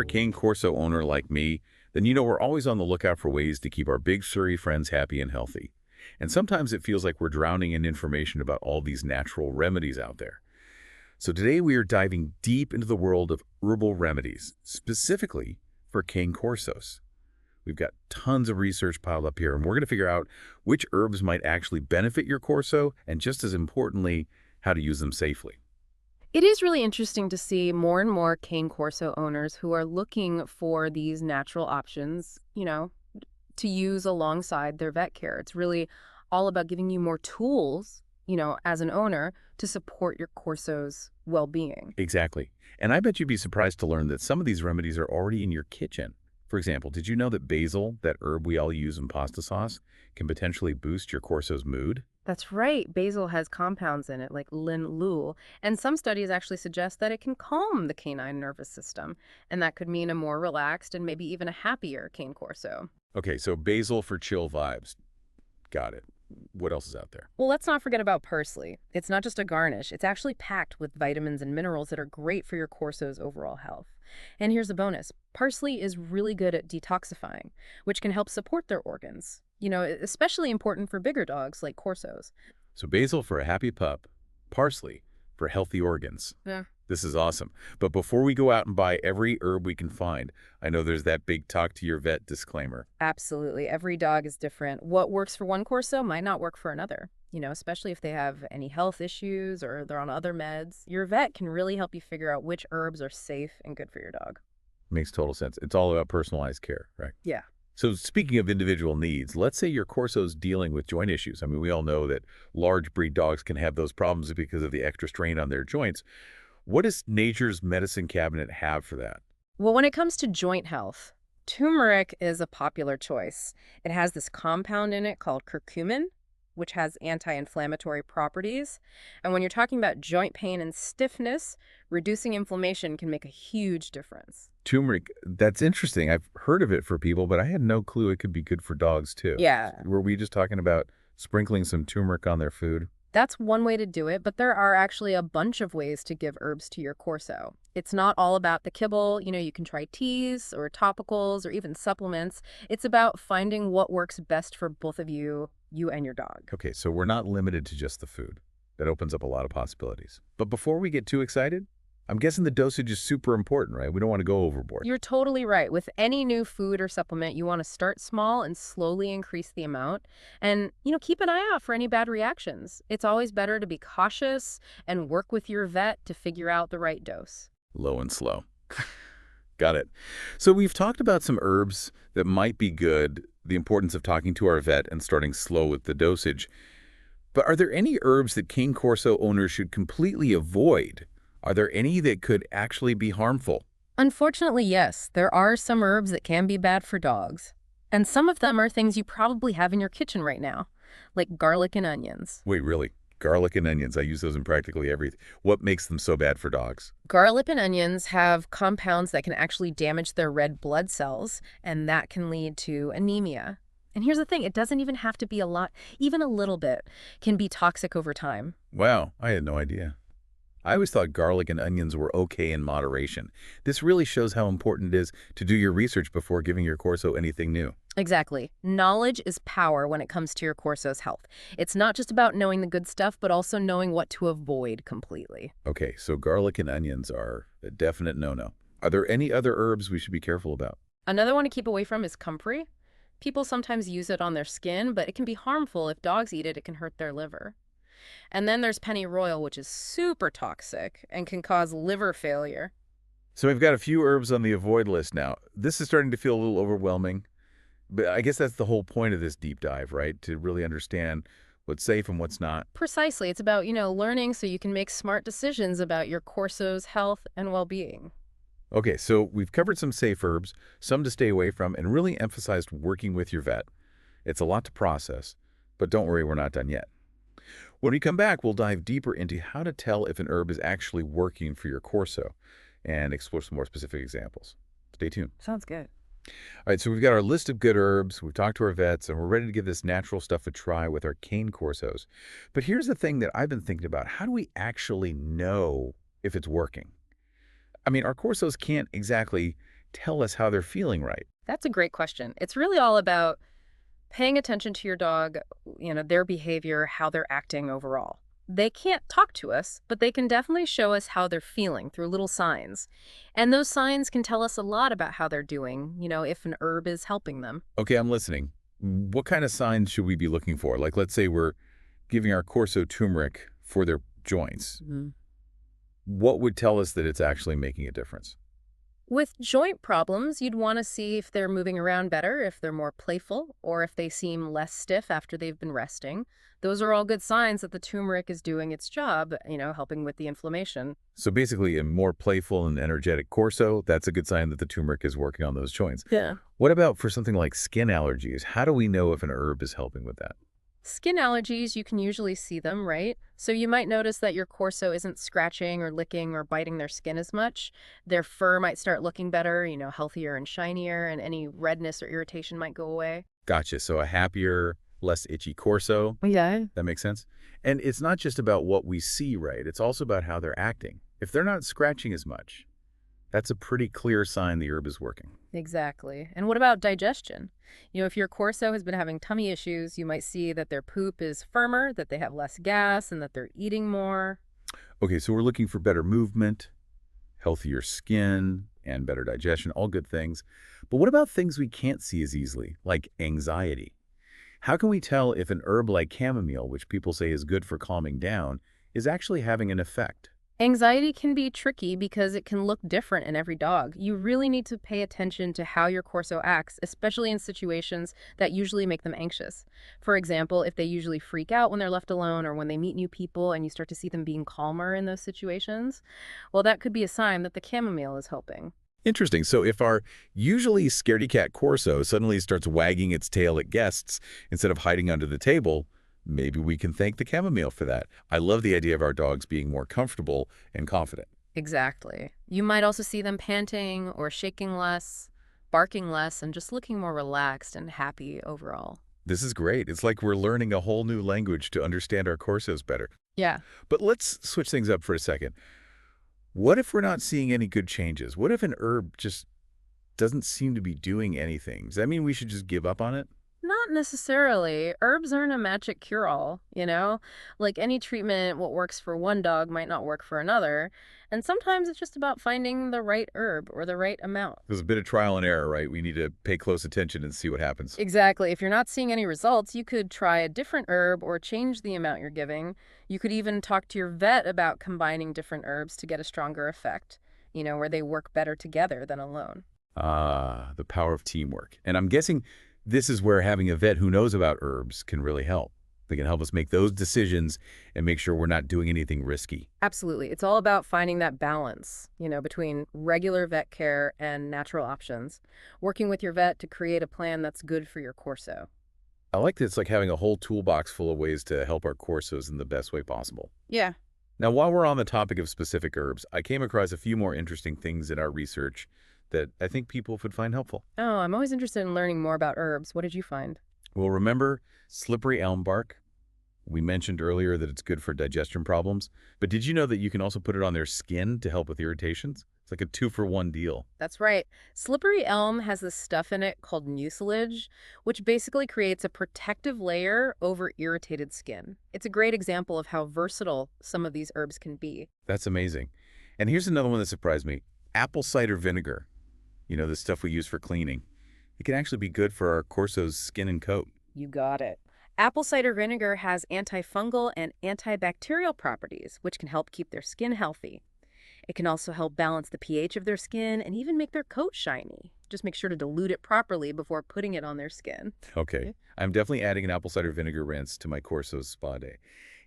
Cane Corso owner like me, then you know we're always on the lookout for ways to keep our big Surrey friends happy and healthy. And sometimes it feels like we're drowning in information about all these natural remedies out there. So today we are diving deep into the world of herbal remedies, specifically for Cane Corsos. We've got tons of research piled up here, and we're going to figure out which herbs might actually benefit your Corso, and just as importantly, how to use them safely. It is really interesting to see more and more Cane Corso owners who are looking for these natural options, to use alongside their vet care. It's really all about giving you more tools, as an owner to support your Corso's well-being. Exactly. And I bet you'd be surprised to learn that some of these remedies are already in your kitchen. For example, did you know that basil, that herb we all use in pasta sauce, can potentially boost your Corso's mood? That's right. Basil has compounds in it like linalool, and some studies actually suggest that it can calm the canine nervous system, and that could mean a more relaxed and maybe even a happier Cane Corso. Okay, so basil for chill vibes. Got it. What else is out there? Well, let's not forget about parsley. It's not just a garnish. It's actually packed with vitamins and minerals that are great for your Corso's overall health. And here's a bonus. Parsley is really good at detoxifying, which can help support their organs. Especially important for bigger dogs like Corsos. So basil for a happy pup, parsley for healthy organs. Yeah. This is awesome. But before we go out and buy every herb we can find, I know there's that big talk to your vet disclaimer. Absolutely. Every dog is different. What works for one Corso might not work for another, especially if they have any health issues or they're on other meds. Your vet can really help you figure out which herbs are safe and good for your dog. Makes total sense. It's all about personalized care, right? Yeah. So speaking of individual needs, let's say your Corso's dealing with joint issues. I mean, we all know that large breed dogs can have those problems because of the extra strain on their joints. What does nature's medicine cabinet have for that? Well, when it comes to joint health, turmeric is a popular choice. It has this compound in it called curcumin, which has anti-inflammatory properties. And when you're talking about joint pain and stiffness, reducing inflammation can make a huge difference. Turmeric, that's interesting. I've heard of it for people, but I had no clue it could be good for dogs too. Yeah. Were we just talking about sprinkling some turmeric on their food? That's one way to do it, but there are actually a bunch of ways to give herbs to your Corso. It's not all about the kibble. You can try teas or topicals or even supplements. It's about finding what works best for both of you and your dog. Okay, so we're not limited to just the food. That opens up a lot of possibilities. But before we get too excited, I'm guessing the dosage is super important, right? We don't want to go overboard. You're totally right. With any new food or supplement, you want to start small and slowly increase the amount. And, keep an eye out for any bad reactions. It's always better to be cautious and work with your vet to figure out the right dose. Low and slow. Got it. So we've talked about some herbs that might be good, the importance of talking to our vet and starting slow with the dosage. But are there any herbs that Cane Corso owners should completely avoid? Are there any that could actually be harmful? Unfortunately, yes. There are some herbs that can be bad for dogs. And some of them are things you probably have in your kitchen right now, like garlic and onions. Wait, really? Garlic and onions. I use those in practically everything. What makes them so bad for dogs? Garlic and onions have compounds that can actually damage their red blood cells, and that can lead to anemia. And here's the thing, it doesn't even have to be a lot. Even a little bit can be toxic over time. Wow, I had no idea. I always thought garlic and onions were okay in moderation. This really shows how important it is to do your research before giving your Corso anything new. Exactly. Knowledge is power when it comes to your Corso's health. It's not just about knowing the good stuff, but also knowing what to avoid completely. Okay, so garlic and onions are a definite no-no. Are there any other herbs we should be careful about? Another one to keep away from is comfrey. People sometimes use it on their skin, but it can be harmful. If dogs eat it, it can hurt their liver. And then there's pennyroyal, which is super toxic and can cause liver failure. So we've got a few herbs on the avoid list now. This is starting to feel a little overwhelming, but I guess that's the whole point of this deep dive, right? To really understand what's safe and what's not. Precisely. It's about, learning so you can make smart decisions about your Corso's health and well-being. Okay, so we've covered some safe herbs, some to stay away from, and really emphasized working with your vet. It's a lot to process, but don't worry, we're not done yet. When we come back, we'll dive deeper into how to tell if an herb is actually working for your Corso and explore some more specific examples. Stay tuned. Sounds good. All right, so we've got our list of good herbs, we've talked to our vets, and we're ready to give this natural stuff a try with our Cane Corsos. But here's the thing that I've been thinking about. How do we actually know if it's working? I mean, our Corsos can't exactly tell us how they're feeling right? That's a great question. It's really all about paying attention to your dog, their behavior, how they're acting overall. They can't talk to us, but they can definitely show us how they're feeling through little signs. And those signs can tell us a lot about how they're doing, if an herb is helping them. Okay, I'm listening. What kind of signs should we be looking for? Like, let's say we're giving our Corso turmeric for their joints. What would tell us that it's actually making a difference? With joint problems, you'd want to see if they're moving around better, if they're more playful, or if they seem less stiff after they've been resting. Those are all good signs that the turmeric is doing its job, helping with the inflammation. So basically, a more playful and energetic Corso, that's a good sign that the turmeric is working on those joints. Yeah. What about for something like skin allergies? How do we know if an herb is helping with that? Skin allergies, you can usually see them, right? So you might notice that your Corso isn't scratching or licking or biting their skin as much. Their fur might start looking better, healthier and shinier, and any redness or irritation might go away. Gotcha. So a happier, less itchy Corso. Yeah. That makes sense. And it's not just about what we see, right? It's also about how they're acting. If they're not scratching as much, that's a pretty clear sign the herb is working. Exactly. And what about digestion? If your Corso has been having tummy issues, you might see that their poop is firmer, that they have less gas, and that they're eating more. Okay, so we're looking for better movement, healthier skin, and better digestion, all good things. But what about things we can't see as easily, like anxiety? How can we tell if an herb like chamomile, which people say is good for calming down, is actually having an effect? Anxiety can be tricky because it can look different in every dog. You really need to pay attention to how your Corso acts, especially in situations that usually make them anxious. For example, if they usually freak out when they're left alone or when they meet new people and you start to see them being calmer in those situations, well, that could be a sign that the chamomile is helping. Interesting. So if our usually scaredy cat Corso suddenly starts wagging its tail at guests instead of hiding under the table, maybe we can thank the chamomile for that. I love the idea of our dogs being more comfortable and confident. Exactly. You might also see them panting or shaking less, barking less, and just looking more relaxed and happy overall. This is great. It's like we're learning a whole new language to understand our Corsos better. Yeah. But let's switch things up for a second. What if we're not seeing any good changes? What if an herb just doesn't seem to be doing anything? Does that mean we should just give up on it? Not necessarily. Herbs aren't a magic cure-all. Like any treatment, what works for one dog might not work for another. And sometimes it's just about finding the right herb or the right amount. There's a bit of trial and error, right? We need to pay close attention and see what happens. Exactly. If you're not seeing any results, you could try a different herb or change the amount you're giving. You could even talk to your vet about combining different herbs to get a stronger effect, where they work better together than alone. Ah, the power of teamwork. And I'm guessing this is where having a vet who knows about herbs can really help. They can help us make those decisions and make sure we're not doing anything risky. Absolutely. It's all about finding that balance, between regular vet care and natural options, working with your vet to create a plan that's good for your Corso. I like that it's like having a whole toolbox full of ways to help our Corsos in the best way possible. Yeah. Now, while we're on the topic of specific herbs, I came across a few more interesting things in our research that I think people would find helpful. Oh, I'm always interested in learning more about herbs. What did you find? Well, remember slippery elm bark? We mentioned earlier that it's good for digestion problems, but did you know that you can also put it on their skin to help with irritations? It's like a 2-for-1 deal. That's right. Slippery elm has this stuff in it called mucilage, which basically creates a protective layer over irritated skin. It's a great example of how versatile some of these herbs can be. That's amazing. And here's another one that surprised me. Apple cider vinegar. The stuff we use for cleaning. It can actually be good for our Corso's skin and coat. You got it. Apple cider vinegar has antifungal and antibacterial properties, which can help keep their skin healthy. It can also help balance the pH of their skin and even make their coat shiny. Just make sure to dilute it properly before putting it on their skin. Okay. I'm definitely adding an apple cider vinegar rinse to my Corso's spa day.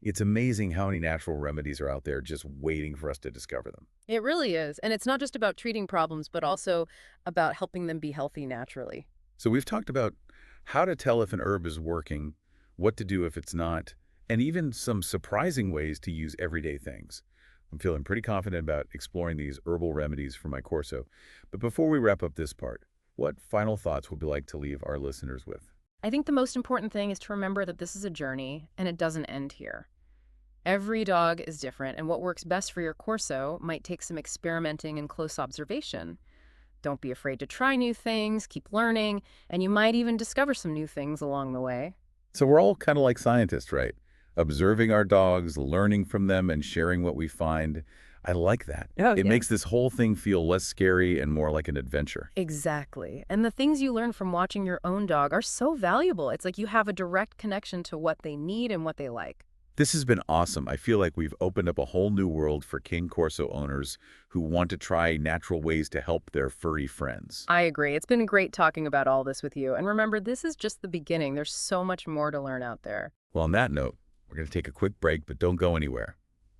It's amazing how many natural remedies are out there just waiting for us to discover them. It really is. And it's not just about treating problems, but also about helping them be healthy naturally. So we've talked about how to tell if an herb is working, what to do if it's not, and even some surprising ways to use everyday things. I'm feeling pretty confident about exploring these herbal remedies for my Corso. But before we wrap up this part, what final thoughts would you like to leave our listeners with? I think the most important thing is to remember that this is a journey and it doesn't end here. Every dog is different, and what works best for your Corso might take some experimenting and close observation. Don't be afraid to try new things, keep learning, and you might even discover some new things along the way. So we're all kind of like scientists, right? Observing our dogs, learning from them, and sharing what we find. I like that. Oh, It yeah. makes this whole thing feel less scary and more like an adventure. Exactly. And the things you learn from watching your own dog are so valuable. It's like you have a direct connection to what they need and what they like. This has been awesome. I feel like we've opened up a whole new world for Cane Corso owners who want to try natural ways to help their furry friends. I agree. It's been great talking about all this with you. And remember, this is just the beginning. There's so much more to learn out there. Well, on that note, we're going to take a quick break, but don't go anywhere.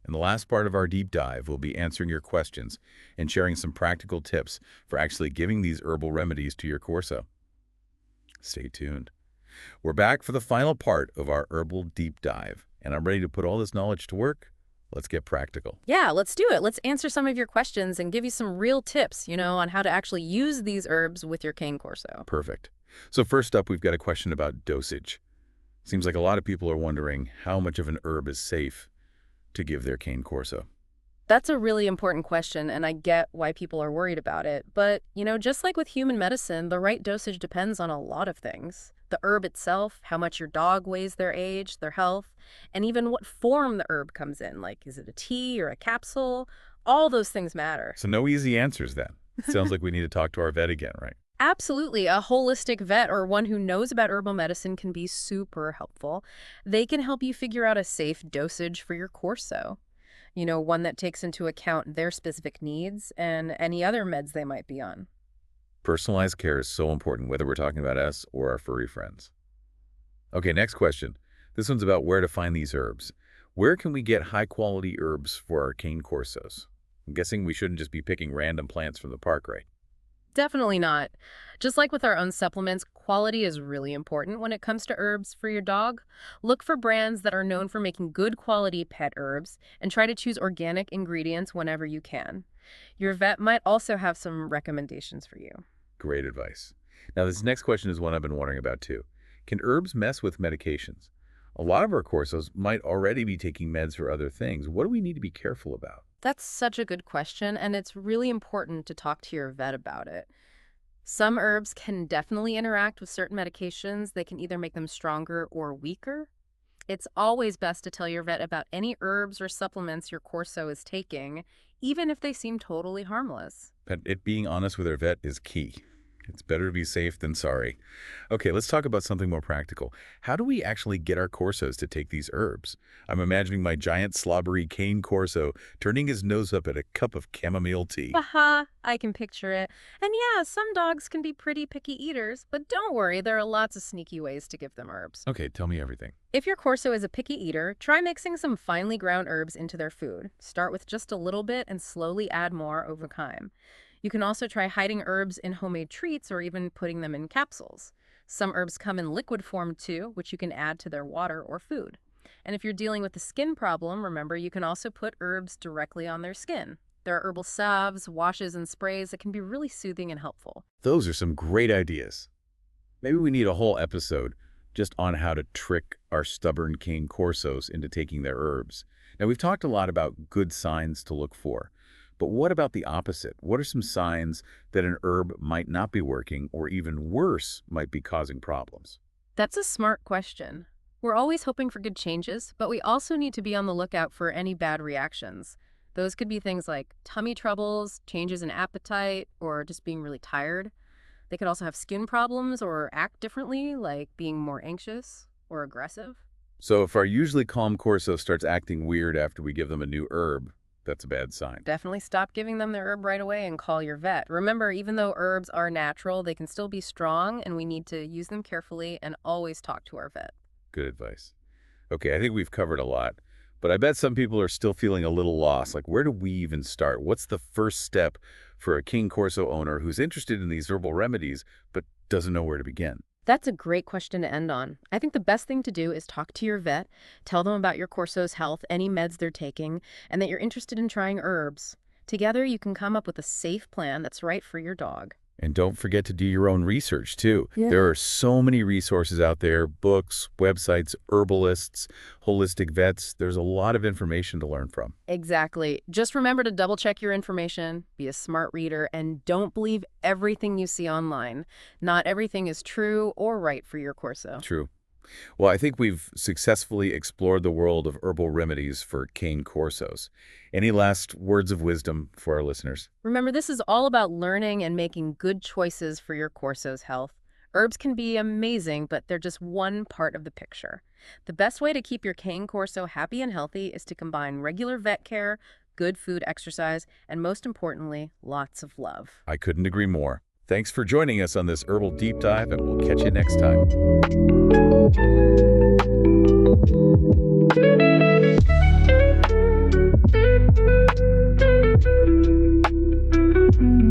In the last part of our deep dive, we'll be answering your questions and sharing some practical tips for actually giving these herbal remedies to your Corso. Stay tuned. We're back for the final part of our herbal deep dive, and I'm ready to put all this knowledge to work. Let's get practical. Yeah, let's do it. Let's answer some of your questions and give you some real tips, on how to actually use these herbs with your Cane Corso. Perfect. So first up, we've got a question about dosage. Seems like a lot of people are wondering how much of an herb is safe to give their Cane Corso. That's a really important question, and I get why people are worried about it. But, just like with human medicine, the right dosage depends on a lot of things. The herb itself, how much your dog weighs, their age, their health, and even what form the herb comes in. Like, is it a tea or a capsule? All those things matter. So no easy answers then. Sounds like we need to talk to our vet again, right? Absolutely. A holistic vet or one who knows about herbal medicine can be super helpful. They can help you figure out a safe dosage for your Corso. One that takes into account their specific needs and any other meds they might be on. Personalized care is so important, whether we're talking about us or our furry friends. Okay, next question. This one's about where to find these herbs. Where can we get high-quality herbs for our Cane Corsos? I'm guessing we shouldn't just be picking random plants from the park, right? Definitely not. Just like with our own supplements, quality is really important when it comes to herbs for your dog. Look for brands that are known for making good quality pet herbs and try to choose organic ingredients whenever you can. Your vet might also have some recommendations for you. Great advice. Now, this next question is one I've been wondering about too. Can herbs mess with medications? A lot of our Corsos might already be taking meds for other things. What do we need to be careful about? That's such a good question, and it's really important to talk to your vet about it. Some herbs can definitely interact with certain medications. They can either make them stronger or weaker. It's always best to tell your vet about any herbs or supplements your Corso is taking, even if they seem totally harmless. But it being honest with our vet is key. It's better to be safe than sorry. Okay, let's talk about something more practical. How do we actually get our Corsos to take these herbs? I'm imagining my giant slobbery Cane Corso turning his nose up at a cup of chamomile tea. Haha, I can picture it. And yeah, some dogs can be pretty picky eaters, but don't worry, there are lots of sneaky ways to give them herbs. Okay, tell me everything. If your Corso is a picky eater, try mixing some finely ground herbs into their food. Start with just a little bit and slowly add more over time. You can also try hiding herbs in homemade treats or even putting them in capsules. Some herbs come in liquid form too, which you can add to their water or food. And if you're dealing with a skin problem, remember you can also put herbs directly on their skin. There are herbal salves, washes, and sprays that can be really soothing and helpful. Those are some great ideas. Maybe we need a whole episode just on how to trick our stubborn Cane Corsos into taking their herbs. Now, we've talked a lot about good signs to look for. But what about the opposite? What are some signs that an herb might not be working or even worse, might be causing problems? That's a smart question. We're always hoping for good changes, but we also need to be on the lookout for any bad reactions. Those could be things like tummy troubles, changes in appetite, or just being really tired. They could also have skin problems or act differently, like being more anxious or aggressive. So if our usually calm Corso starts acting weird after we give them a new herb, that's a bad sign. Definitely stop giving them the herb right away and call your vet. Remember, even though herbs are natural, they can still be strong, and we need to use them carefully and always talk to our vet. Good advice. Okay, I think we've covered a lot, but I bet some people are still feeling a little lost. Like, where do we even start? What's the first step for a Cane Corso owner who's interested in these herbal remedies but doesn't know where to begin? That's a great question to end on. I think the best thing to do is talk to your vet, tell them about your Corso's health, any meds they're taking, and that you're interested in trying herbs. Together, you can come up with a safe plan that's right for your dog. And don't forget to do your own research, too. Yeah. There are so many resources out there, books, websites, herbalists, holistic vets. There's a lot of information to learn from. Exactly. Just remember to double-check your information, be a smart reader, and don't believe everything you see online. Not everything is true or right for your Corso. True. Well, I think we've successfully explored the world of herbal remedies for cane corsos. Any last words of wisdom for our listeners? Remember, this is all about learning and making good choices for your Corso's health. Herbs can be amazing, but they're just one part of the picture. The best way to keep your cane Corso happy and healthy is to combine regular vet care, good food, exercise, and most importantly, lots of love. I couldn't agree more. Thanks for joining us on this herbal deep dive, and we'll catch you next time.